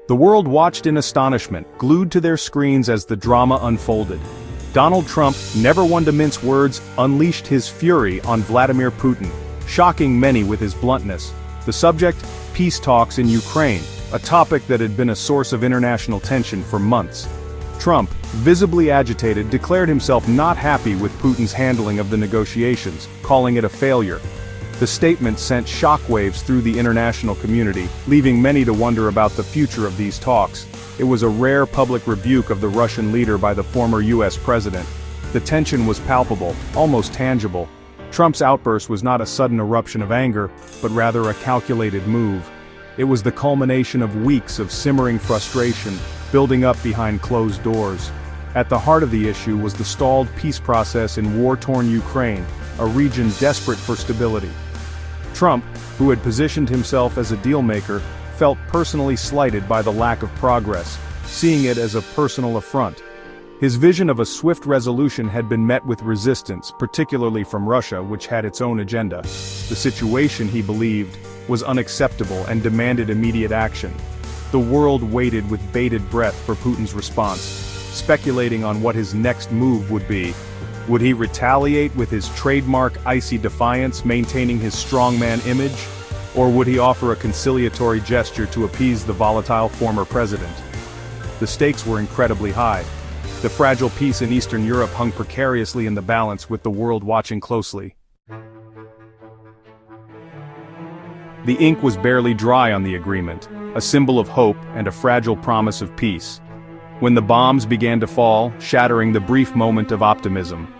The world watched in astonishment, glued to their screens as the drama unfolded. Donald Trump, never one to mince words, unleashed his fury on Vladimir Putin, shocking many with his bluntness. The subject? Peace talks in Ukraine, a topic that had been a source of international tension for months. Trump, visibly agitated, declared himself not happy with Putin's handling of the negotiations, calling it a failure. The statement sent shockwaves through the international community, leaving many to wonder about the future of these talks. It was a rare public rebuke of the Russian leader by the former US president. The tension was palpable, almost tangible. Trump's outburst was not a sudden eruption of anger, but rather a calculated move. It was the culmination of weeks of simmering frustration, building up behind closed doors. At the heart of the issue was the stalled peace process in war-torn Ukraine, a region desperate for stability. Trump, who had positioned himself as a deal-maker, felt personally slighted by the lack of progress, seeing it as a personal affront. His vision of a swift resolution had been met with resistance, particularly from Russia, which had its own agenda. The situation, he believed, was unacceptable and demanded immediate action. The world waited with bated breath for Putin's response, speculating on what his next move would be. Would he retaliate with his trademark icy defiance, maintaining his strongman image? Or would he offer a conciliatory gesture to appease the volatile former president? The stakes were incredibly high. The fragile peace in Eastern Europe hung precariously in the balance, with the world watching closely. The ink was barely dry on the agreement, a symbol of hope and a fragile promise of peace. When the bombs began to fall, shattering the brief moment of optimism.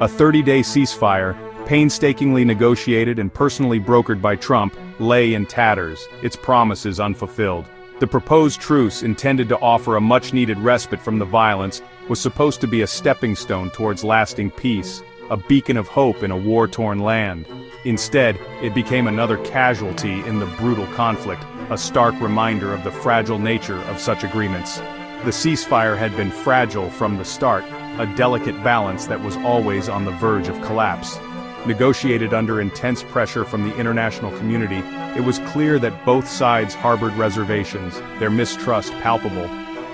A 30-day ceasefire, painstakingly negotiated and personally brokered by Trump, lay in tatters, its promises unfulfilled. The proposed truce, intended to offer a much-needed respite from the violence, was supposed to be a stepping stone towards lasting peace, a beacon of hope in a war-torn land. Instead, it became another casualty in the brutal conflict, a stark reminder of the fragile nature of such agreements. The ceasefire had been fragile from the start, a delicate balance that was always on the verge of collapse. Negotiated under intense pressure from the international community, it was clear that both sides harbored reservations, their mistrust palpable.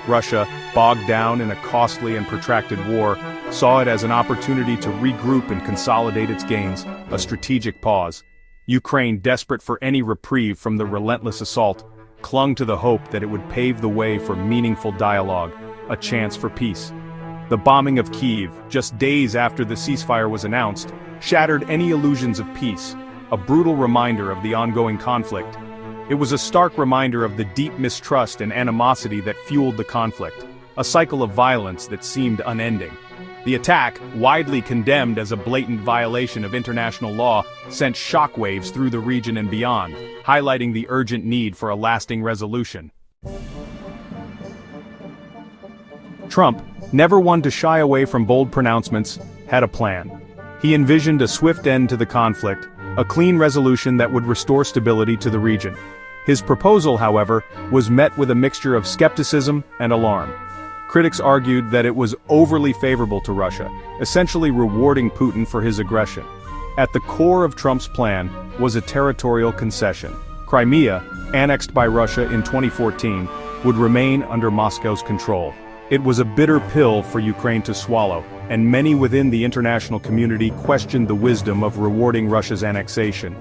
Russia, bogged down in a costly and protracted war, saw it as an opportunity to regroup and consolidate its gains, a strategic pause. Ukraine, desperate for any reprieve from the relentless assault, clung to the hope that it would pave the way for meaningful dialogue, a chance for peace. The bombing of Kyiv, just days after the ceasefire was announced, shattered any illusions of peace, a brutal reminder of the ongoing conflict. It was a stark reminder of the deep mistrust and animosity that fueled the conflict, a cycle of violence that seemed unending. The attack, widely condemned as a blatant violation of international law, sent shockwaves through the region and beyond, highlighting the urgent need for a lasting resolution. Trump, never one to shy away from bold pronouncements, had a plan. He envisioned a swift end to the conflict, a clean resolution that would restore stability to the region. His proposal, however, was met with a mixture of skepticism and alarm. Critics argued that it was overly favorable to Russia, essentially rewarding Putin for his aggression. At the core of Trump's plan was a territorial concession. Crimea, annexed by Russia in 2014, would remain under Moscow's control. It was a bitter pill for Ukraine to swallow, and many within the international community questioned the wisdom of rewarding Russia's annexation.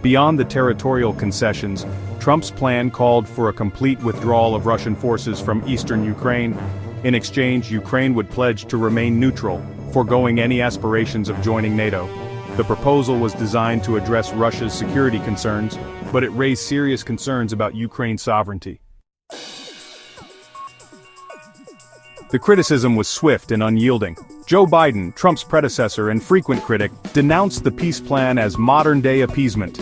Beyond the territorial concessions, Trump's plan called for a complete withdrawal of Russian forces from eastern Ukraine. In exchange, Ukraine would pledge to remain neutral, foregoing any aspirations of joining NATO. The proposal was designed to address Russia's security concerns, but it raised serious concerns about Ukraine's sovereignty. The criticism was swift and unyielding. Joe Biden, Trump's predecessor and frequent critic, denounced the peace plan as modern-day appeasement.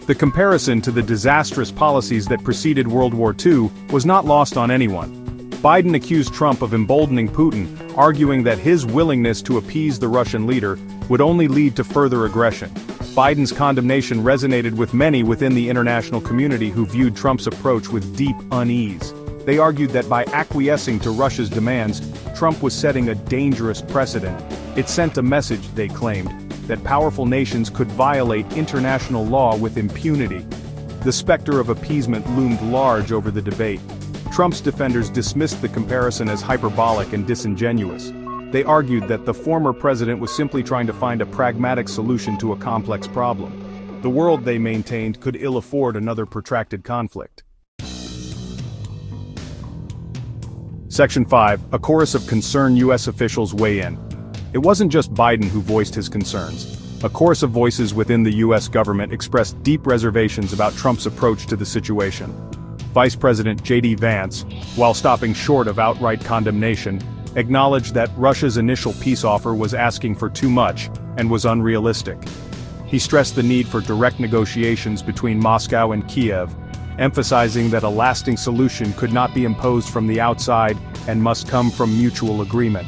The comparison to the disastrous policies that preceded World War II was not lost on anyone. Biden accused Trump of emboldening Putin, arguing that his willingness to appease the Russian leader would only lead to further aggression. Biden's condemnation resonated with many within the international community who viewed Trump's approach with deep unease. They argued that by acquiescing to Russia's demands, Trump was setting a dangerous precedent. It sent a message, they claimed, that powerful nations could violate international law with impunity. The specter of appeasement loomed large over the debate. Trump's defenders dismissed the comparison as hyperbolic and disingenuous. They argued that the former president was simply trying to find a pragmatic solution to a complex problem. The world, they maintained, could ill afford another protracted conflict. Section 5. A chorus of concerned U.S. officials weigh in. It wasn't just Biden who voiced his concerns. A chorus of voices within the U.S. government expressed deep reservations about Trump's approach to the situation. Vice President J.D. Vance, while stopping short of outright condemnation, acknowledged that Russia's initial peace offer was asking for too much and was unrealistic. He stressed the need for direct negotiations between Moscow and Kyiv, emphasizing that a lasting solution could not be imposed from the outside and must come from mutual agreement.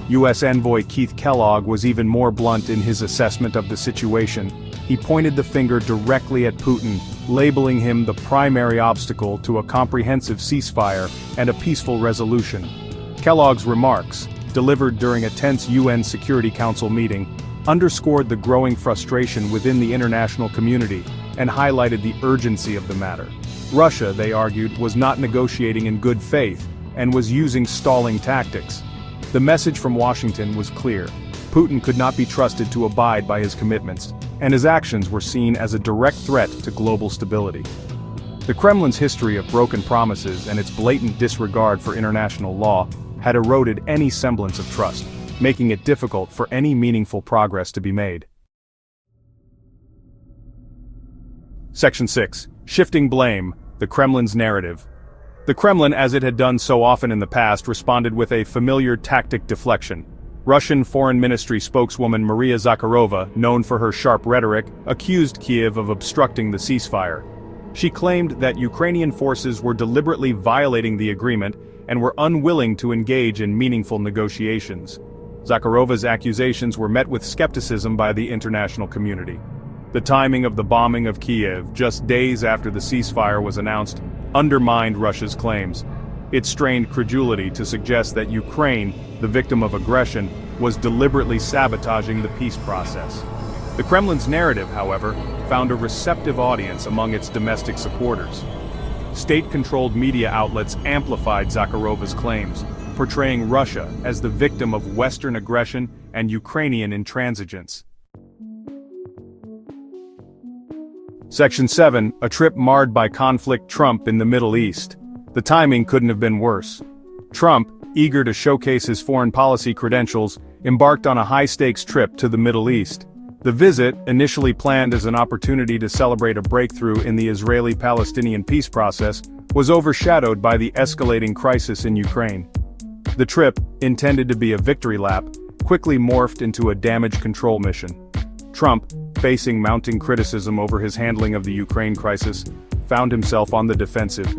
U.S. Envoy Keith Kellogg was even more blunt in his assessment of the situation. He pointed the finger directly at Putin, labeling him the primary obstacle to a comprehensive ceasefire and a peaceful resolution. Kellogg's remarks, delivered during a tense UN Security Council meeting, underscored the growing frustration within the international community and highlighted the urgency of the matter. Russia, they argued, was not negotiating in good faith and was using stalling tactics. The message from Washington was clear. Putin could not be trusted to abide by his commitments, and his actions were seen as a direct threat to global stability. The Kremlin's history of broken promises and its blatant disregard for international law had eroded any semblance of trust, making it difficult for any meaningful progress to be made. Section 6. Shifting blame, the Kremlin's narrative. The Kremlin, as it had done so often in the past, responded with a familiar tactic deflection. Russian Foreign Ministry spokeswoman Maria Zakharova, known for her sharp rhetoric, accused Kyiv of obstructing the ceasefire. She claimed that Ukrainian forces were deliberately violating the agreement and were unwilling to engage in meaningful negotiations. Zakharova's accusations were met with skepticism by the international community. The timing of the bombing of Kyiv, just days after the ceasefire was announced, undermined Russia's claims. It strained credulity to suggest that Ukraine, the victim of aggression, was deliberately sabotaging the peace process. The Kremlin's narrative, however, found a receptive audience among its domestic supporters. State-controlled media outlets amplified Zakharova's claims, portraying Russia as the victim of Western aggression and Ukrainian intransigence. Section 7. A trip marred by conflict. Trump in the Middle East. The timing couldn't have been worse. Trump, eager to showcase his foreign policy credentials, embarked on a high-stakes trip to the Middle East. The visit, initially planned as an opportunity to celebrate a breakthrough in the Israeli-Palestinian peace process, was overshadowed by the escalating crisis in Ukraine. The trip, intended to be a victory lap, quickly morphed into a damage control mission. Trump, facing mounting criticism over his handling of the Ukraine crisis, found himself on the defensive.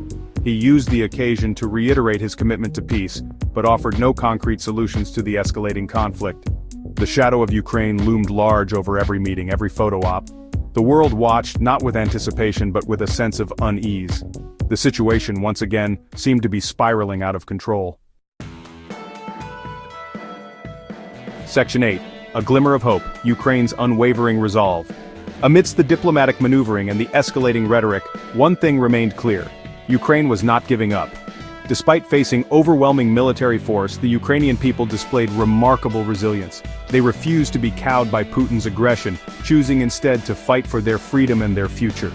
He used the occasion to reiterate his commitment to peace, but offered no concrete solutions to the escalating conflict. The shadow of Ukraine loomed large over every meeting, every photo op. The world watched not with anticipation but with a sense of unease. The situation, once again, seemed to be spiraling out of control. Section 8. A glimmer of hope, Ukraine's unwavering resolve. Amidst the diplomatic maneuvering and the escalating rhetoric, one thing remained clear. Ukraine was not giving up. Despite facing overwhelming military force, the Ukrainian people displayed remarkable resilience. They refused to be cowed by Putin's aggression, choosing instead to fight for their freedom and their future.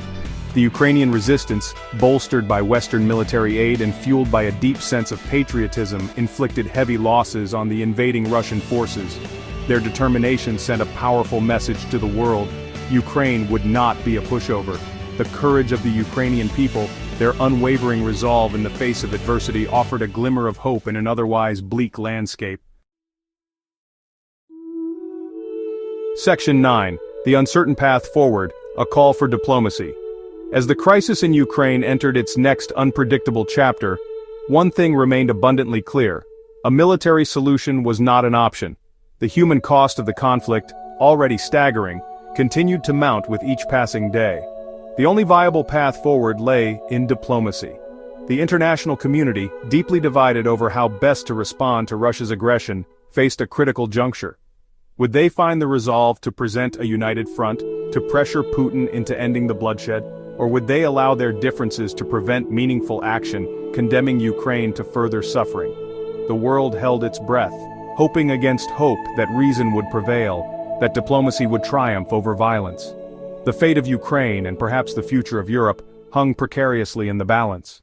The Ukrainian resistance, bolstered by Western military aid and fueled by a deep sense of patriotism, inflicted heavy losses on the invading Russian forces. Their determination sent a powerful message to the world. Ukraine would not be a pushover. The courage of the Ukrainian people, their unwavering resolve in the face of adversity, offered a glimmer of hope in an otherwise bleak landscape. Section 9. The uncertain path forward, a call for diplomacy. As the crisis in Ukraine entered its next unpredictable chapter, one thing remained abundantly clear. A military solution was not an option. The human cost of the conflict, already staggering, continued to mount with each passing day. The only viable path forward lay in diplomacy. The international community, deeply divided over how best to respond to Russia's aggression, faced a critical juncture. Would they find the resolve to present a united front, to pressure Putin into ending the bloodshed? Or would they allow their differences to prevent meaningful action, condemning Ukraine to further suffering? The world held its breath, hoping against hope that reason would prevail, that diplomacy would triumph over violence. The fate of Ukraine, and perhaps the future of Europe, hung precariously in the balance.